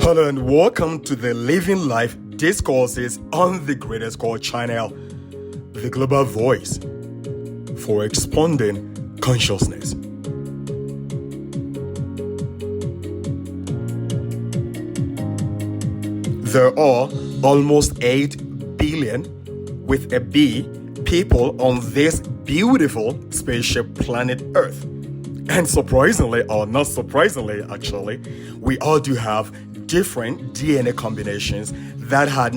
Hello and welcome to the Living Life Discourses on the Greatest Call channel, the global voice for expanding consciousness. There are almost 8 billion, with a B, people on this beautiful spaceship planet Earth. And surprisingly, or not surprisingly actually, we all do have different DNA combinations that had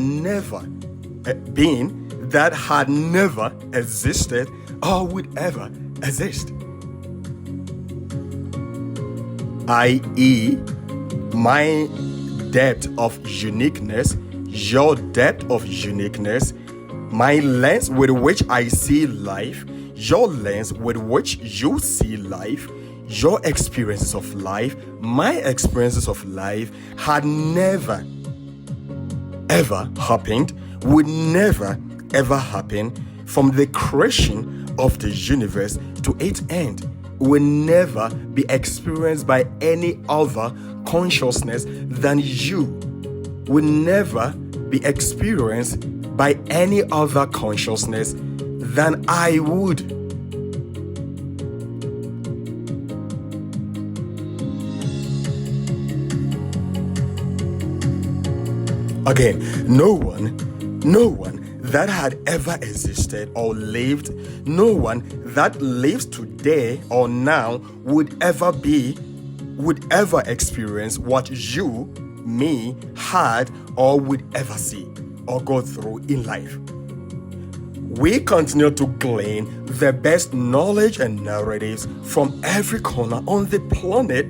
never existed or would ever exist. I.e., my depth of uniqueness, your depth of uniqueness, my lens with which I see life, your lens with which you see life, your experiences of life, my experiences of life had never ever happened, would never ever happen from the creation of the universe to its end, will never be experienced by any other consciousness than you, will never be experienced by any other consciousness than I would. Again, no one that had ever existed or lived, no one that lives today or now would ever experience what you, me, had or would ever see or go through in life. We continue to glean the best knowledge and narratives from every corner on the planet,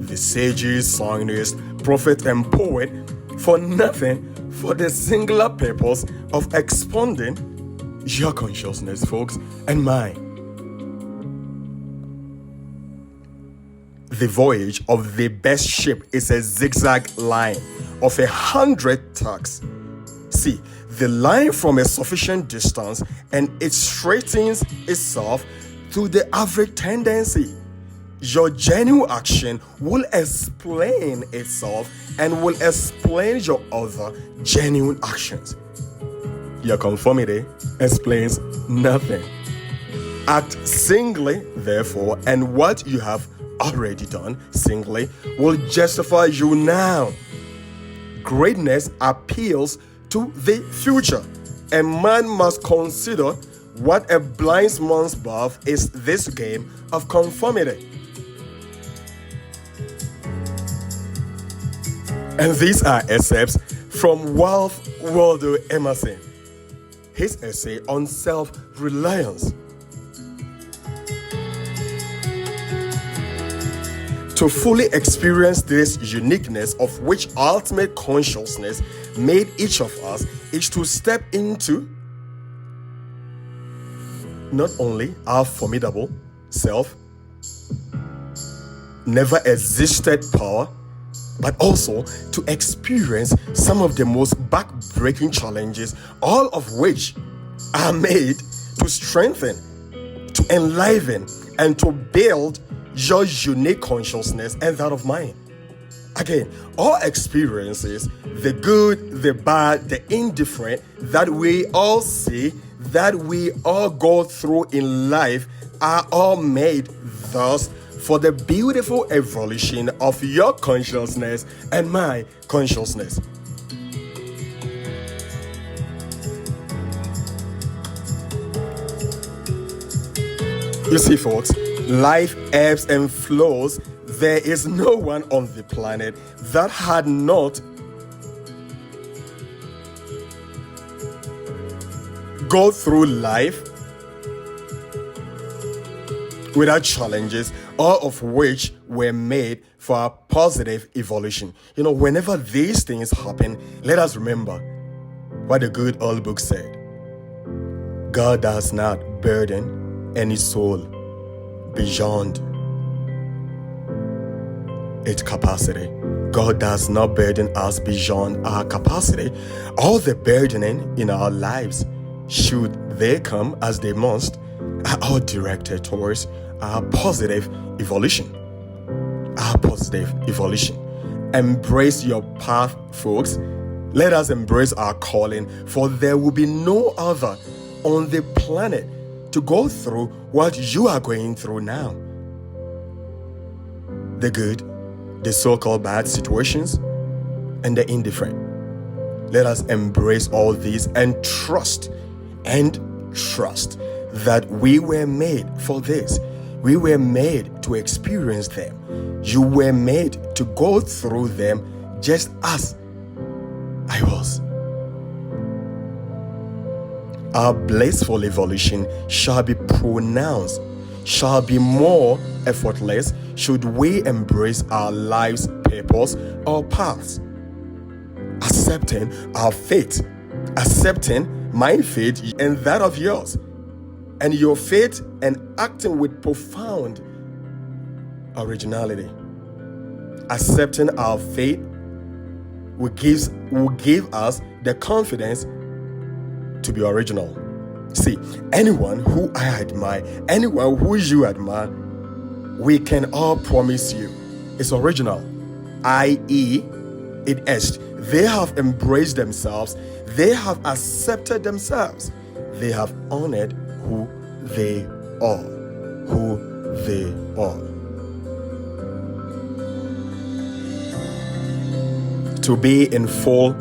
the sages, scientists, prophet, and poet, for nothing, for the singular purpose of expanding your consciousness, folks, and mine. The voyage of the best ship is a zigzag line of 100 tacks. See, the line from a sufficient distance and it straightens itself to the average tendency. Your genuine action will explain itself and will explain your other genuine actions. Your conformity explains nothing. Act singly, therefore, and what you have already done singly will justify you now. Greatness appeals to the future. A man must consider what a blind man's path is this game of conformity. And these are excerpts from Ralph Waldo Emerson, his essay on self-reliance. To fully experience this uniqueness of which ultimate consciousness made each of us is to step into not only our formidable self, never existed power, but also to experience some of the most back-breaking challenges, all of which are made to strengthen, to enliven, and to build your unique consciousness and that of mine. Again, all experiences, the good, the bad, the indifferent, that we all see, that we all go through in life, are all made thus for the beautiful evolution of your consciousness and my consciousness. You see, folks, life ebbs and flows. There is no one on the planet that had not go through life without challenges, all of which were made for our positive evolution. You know, whenever these things happen, let us remember what the good old book said. God does not burden any soul beyond its capacity. God does not burden us beyond our capacity. All the burdening in our lives, should they come as they must, are all directed towards our positive evolution. embrace your path, folks. Let us embrace our calling, for there will be no other on the planet to go through what you are going through now. The good, the so-called bad situations, and the indifferent. Let us embrace all these and trust that we were made for this. We were made to experience them. You were made to go through them just as I was. Our blissful evolution shall be pronounced, shall be more effortless should we embrace our life's purpose or paths. Accepting our fate, accepting my fate and that of yours, and your fate, and acting with profound originality. Accepting our fate will give us the confidence to be original. See, anyone who I admire, anyone who you admire, we can all promise you is original, i.e., it is. They have embraced themselves, they have accepted themselves, they have honored who they are, To be in full,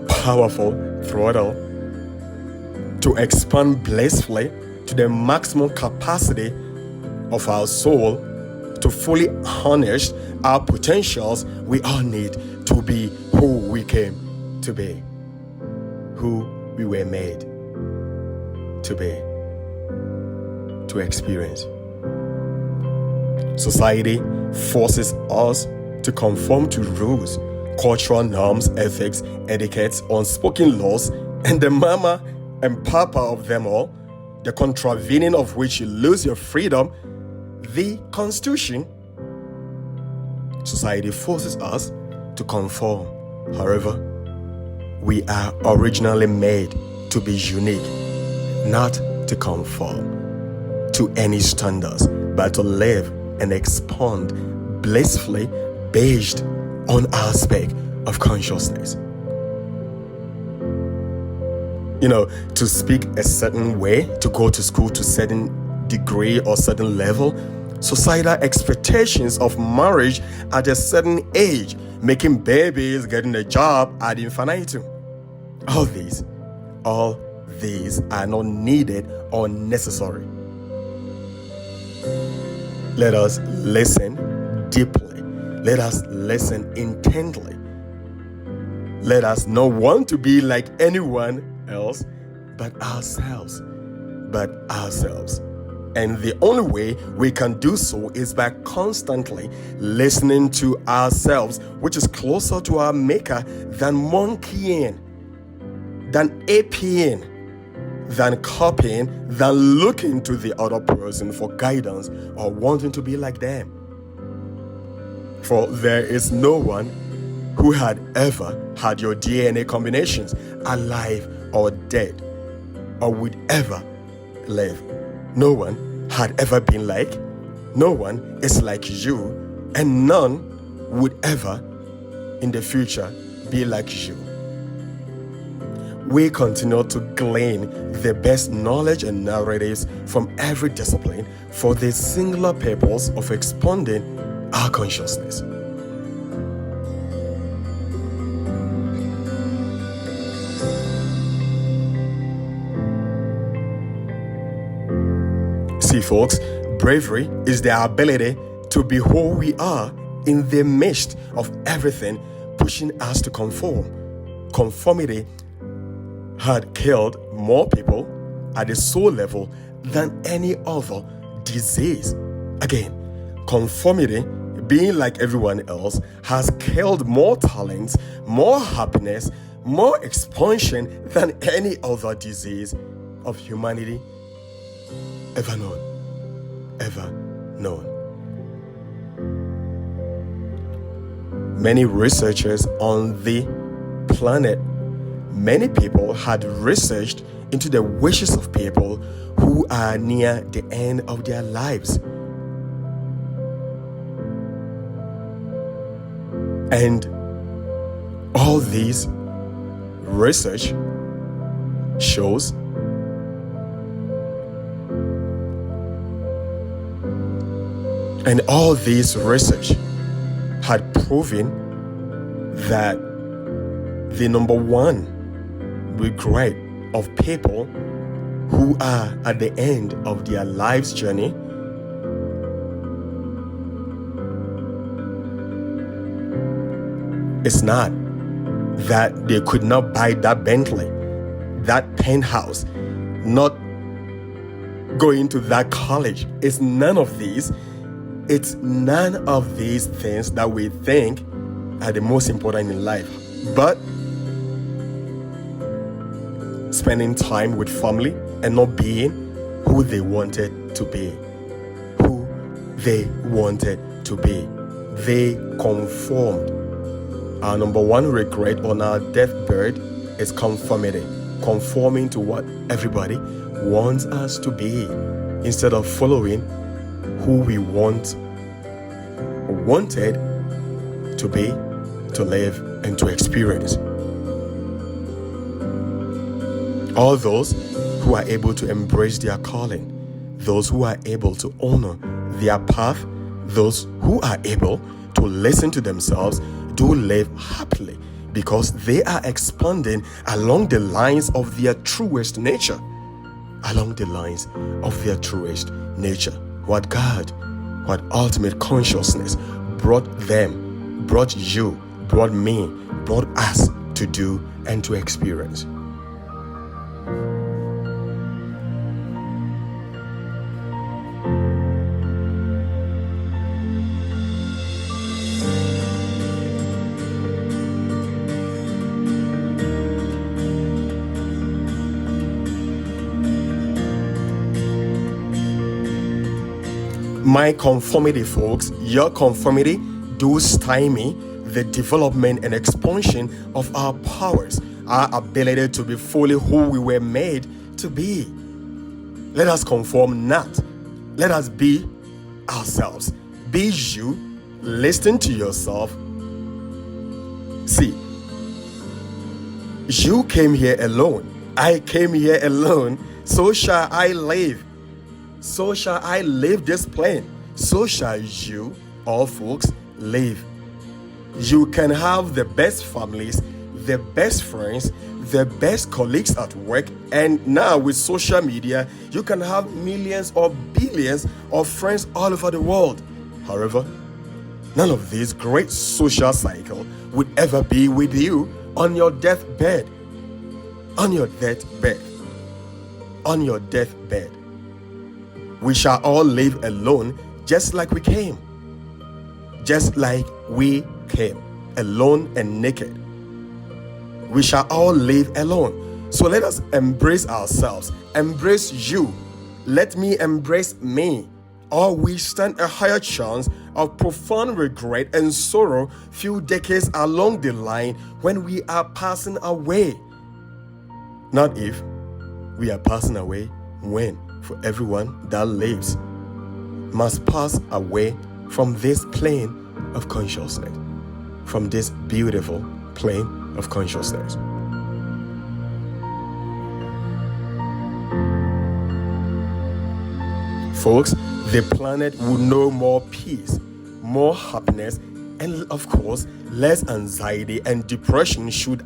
powerful throttle, to expand blissfully to the maximum capacity of our soul, to fully harness our potentials, we all need to be who we came to be, who we were made to be, to experience. Society forces us to conform to rules, cultural norms, ethics, etiquettes, unspoken laws, and the mama and papa of them all, the contravening of which you lose your freedom, the Constitution. Society forces us to conform. However, we are originally made to be unique, not to conform to any standards, but to live and expand blissfully based on our aspect of consciousness. To speak a certain way, to go to school to a certain degree or certain level, societal expectations of marriage at a certain age, making babies, getting a job ad infinitum. All these are not needed or necessary. Let us listen deeply. Let us listen intently. Let us not want to be like anyone else but ourselves. And the only way we can do so is by constantly listening to ourselves, which is closer to our maker than monkeying, than aping, than copying, than looking to the other person for guidance or wanting to be like them. For there is no one who had ever had your DNA combinations, alive or dead, or would ever live. No one had ever been like, no one is like you, and none would ever in the future be like you. We continue to glean the best knowledge and narratives from every discipline for the singular purpose of expanding our consciousness. See, folks, bravery is the ability to be who we are in the midst of everything pushing us to conform. Conformity had killed more people at the soul level than any other disease. Again, conformity, being like everyone else, has killed more talents, more happiness, more expansion than any other disease of humanity ever known. Many researchers on the planet, many people had researched into the wishes of people who are near the end of their lives. And all these research shows had proven that the number one regret of people who are at the end of their life's journey is not that they could not buy that Bentley, that penthouse, not going to that college. It's none of these. It's none of these things that we think are the most important in life. But spending time with family and not being who they wanted to be. They conformed. Our number one regret on our deathbed is conformity. Conforming to what everybody wants us to be instead of following who we wanted to be, to live, and to experience. All those who are able to embrace their calling, those who are able to honor their path, those who are able to listen to themselves, do live happily because they are expanding along the lines of their truest nature. What God, what ultimate consciousness brought them, brought you, brought me, brought us to do and to experience. My conformity, folks, your conformity do stymie the development and expansion of our powers, our ability to be fully who we were made to be. Let us conform not. Let us be ourselves. Be you. Listen to yourself. See, you came here alone. I came here alone. So shall I live. So shall I live this plane. So shall you, all folks, live. You can have the best families, the best friends, the best colleagues at work, and now with social media, you can have millions or billions of friends all over the world. However, none of this great social cycle would ever be with you on your deathbed. On your deathbed. On your deathbed. We shall all live alone just like we came. Just like we came, alone and naked. We shall all live alone. So let us embrace ourselves. Embrace you. Let me embrace me. Or we stand a higher chance of profound regret and sorrow few decades along the line when we are passing away. Not if we are passing away, when? For everyone that lives must pass away from this plane of consciousness, from this beautiful plane of consciousness. Folks, the planet will know more peace, more happiness, and of course, less anxiety and depression should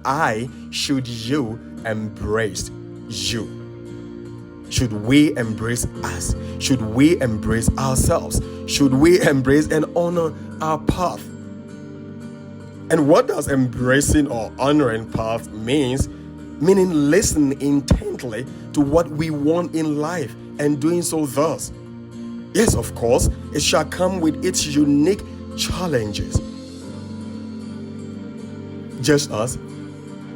you embrace you. Should we embrace us? Should we embrace ourselves? Should we embrace and honor our path? And what does embracing or honoring path means? Meaning listen intently to what we want in life and doing so thus. Yes, of course, it shall come with its unique challenges. Just as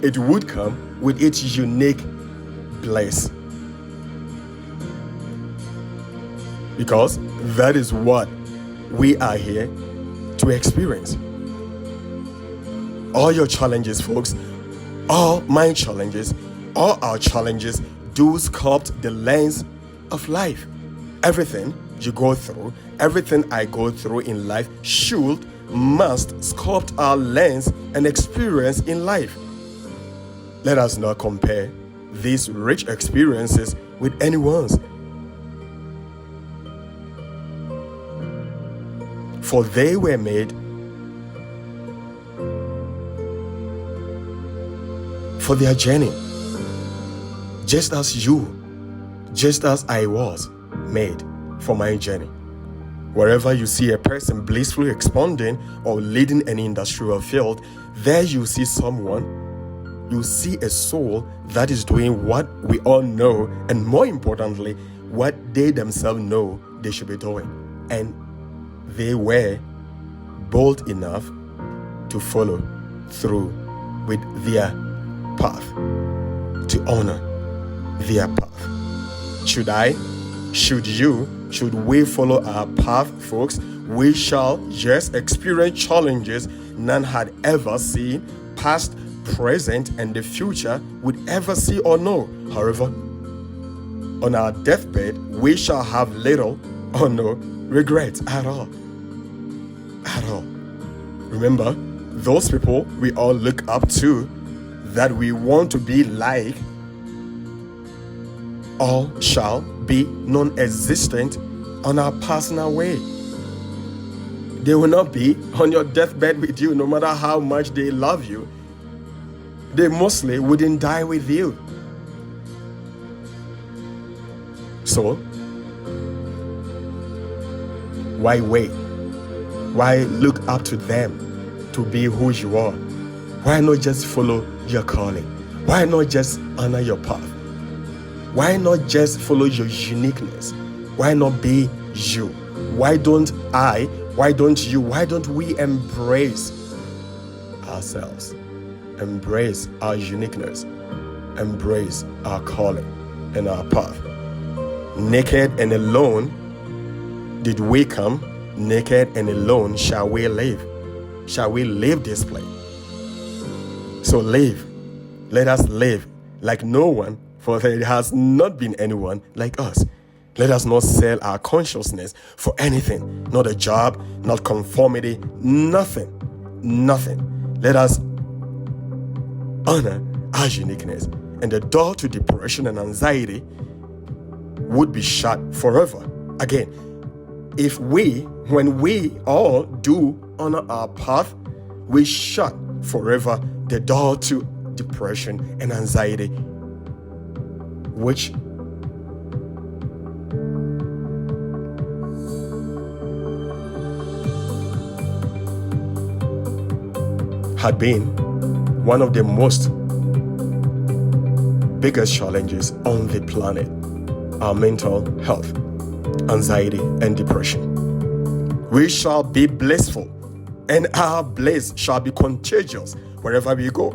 it would come with its unique bliss. Because that is what we are here to experience. All your challenges, folks, all my challenges, all our challenges do sculpt the lens of life. Everything you go through, everything I go through in life should must sculpt our lens and experience in life. Let us not compare these rich experiences with anyone's. For they were made for their journey, just as I was made for my journey. Wherever you see a person blissfully expanding or leading an industrial field, there you see someone, you see a soul that is doing what we all know, and more importantly, what they themselves know they should be doing. And they were bold enough to follow through with their path, to honor their path. Should I, should you, should we follow our path, folks, we shall just experience challenges none had ever seen, past, present, and the future would ever see or know. However, on our deathbed, we shall have little or no regrets at all. At all. Remember, those people we all look up to, that we want to be like, all shall be non-existent on our personal way. They will not be on your deathbed with you, no matter how much they love you. They mostly wouldn't die with you. So, why wait? Why look up to them to be who you are? Why not just follow your calling? Why not just honor your path? Why not just follow your uniqueness? Why not be you? Why don't I? Why don't you? Why don't we embrace ourselves? Embrace our uniqueness. Embrace our calling and our path. Naked and alone did we come. Naked and alone shall we live. Shall we leave this place? So live. Let us live like no one, for there has not been anyone like us. Let us not sell our consciousness for anything. Not a job, not conformity, nothing. Nothing. Let us honor our uniqueness, and the door to depression and anxiety would be shut forever. Again, when we all do honor our path, we shut forever the door to depression and anxiety, which had been one of the most biggest challenges on the planet, our mental health, anxiety, and depression. We shall be blissful, and our bliss shall be contagious wherever we go.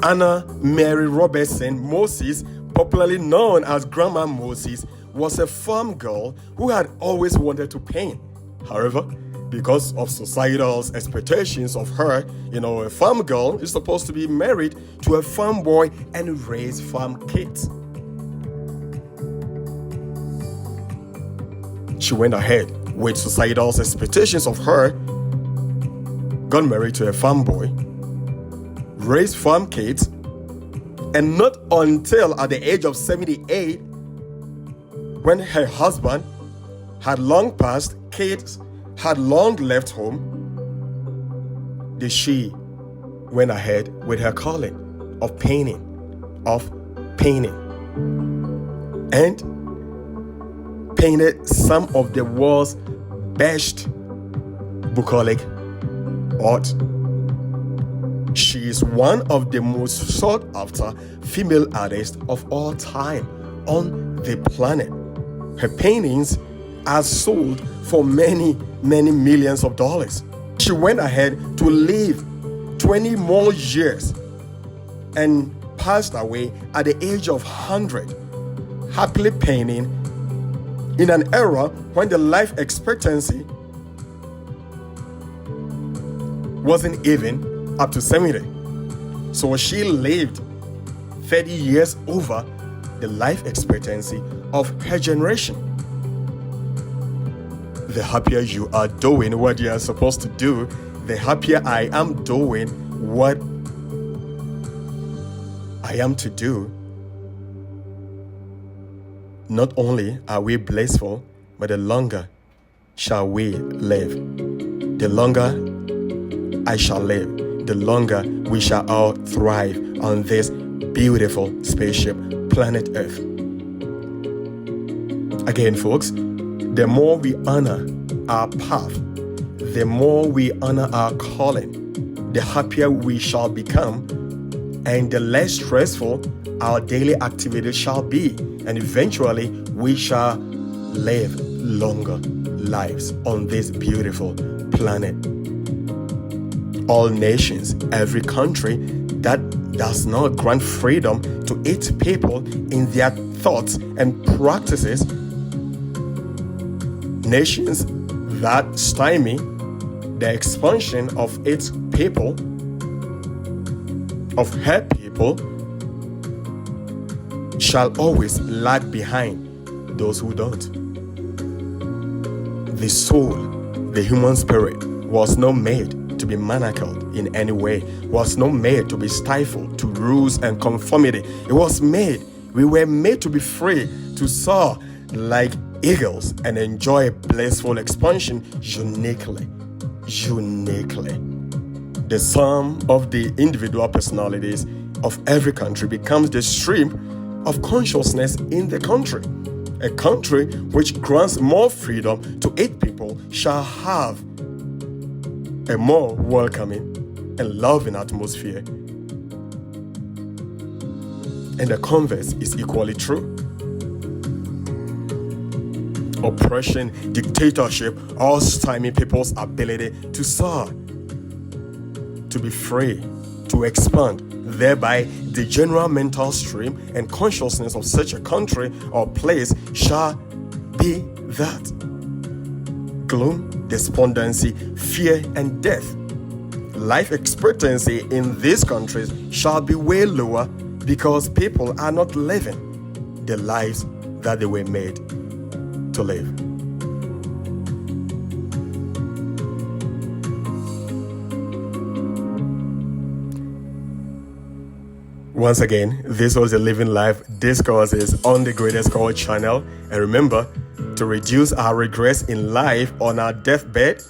Anna Mary Robertson Moses, popularly known as Grandma Moses, was a farm girl who had always wanted to paint. However, because of societal expectations of her, a farm girl is supposed to be married to a farm boy and raise farm kids. She went ahead with societal expectations of her, got married to a farm boy, raised farm kids, and not until at the age of 78, when her husband had long passed, kids had long left home, did she went ahead with her calling of painting, and painted some of the world's best bucolic art. She is one of the most sought after female artists of all time on the planet. Her paintings are sold for many, many millions of dollars. She went ahead to live 20 more years and passed away at the age of 100, happily painting in an era when the life expectancy wasn't even up to 70. So she lived 30 years over the life expectancy of her generation. The happier you are doing what you are supposed to do, the happier I am doing what I am to do. Not only are we blissful, but the longer shall we live. The longer I shall live, the longer we shall all thrive on this beautiful spaceship, planet Earth. Again, folks, the more we honor our path, the more we honor our calling, the happier we shall become, and the less stressful our daily activities shall be, and eventually we shall live longer lives on this beautiful planet. All nations, every country that does not grant freedom to its people in their thoughts and practices, nations that stymie the expansion of its people, of her people, shall always lag behind those who don't. The soul, the human spirit, was not made to be manacled in any way, was not made to be stifled to rules and conformity. It was made, we were made to be free, to soar like eagles and enjoy blissful expansion uniquely. The sum of the individual personalities of every country becomes the stream of consciousness in the country. A country which grants more freedom to its people shall have a more welcoming and loving atmosphere. And the converse is equally true. Oppression, dictatorship, all stymie people's ability to soar, to be free, to expand. Thereby, the general mental stream and consciousness of such a country or place shall be that. Gloom, despondency, fear, and death. Life expectancy in these countries shall be way lower because people are not living the lives that they were made to live. Once again, this was the Living Life Discourses on the Greatest Call channel. And remember, to reduce our regrets in life on our deathbed,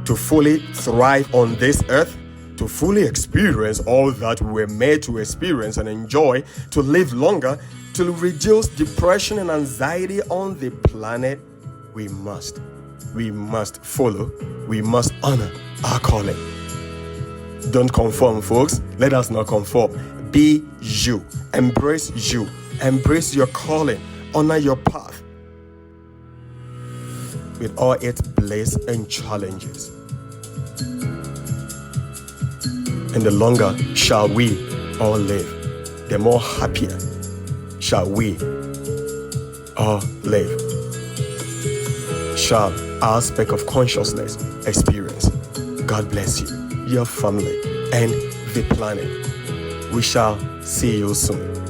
to fully thrive on this earth, to fully experience all that we were made to experience and enjoy, to live longer, to reduce depression and anxiety on the planet, we must follow, we must honor our calling. Don't conform, folks. Let us not conform. Be you. Embrace you. Embrace your calling. Honor your path with all its bliss and challenges. And the longer shall we all live, the more happier shall we all live. Shall our speck of consciousness experience. God bless you, your family, and the planet. We shall see you soon.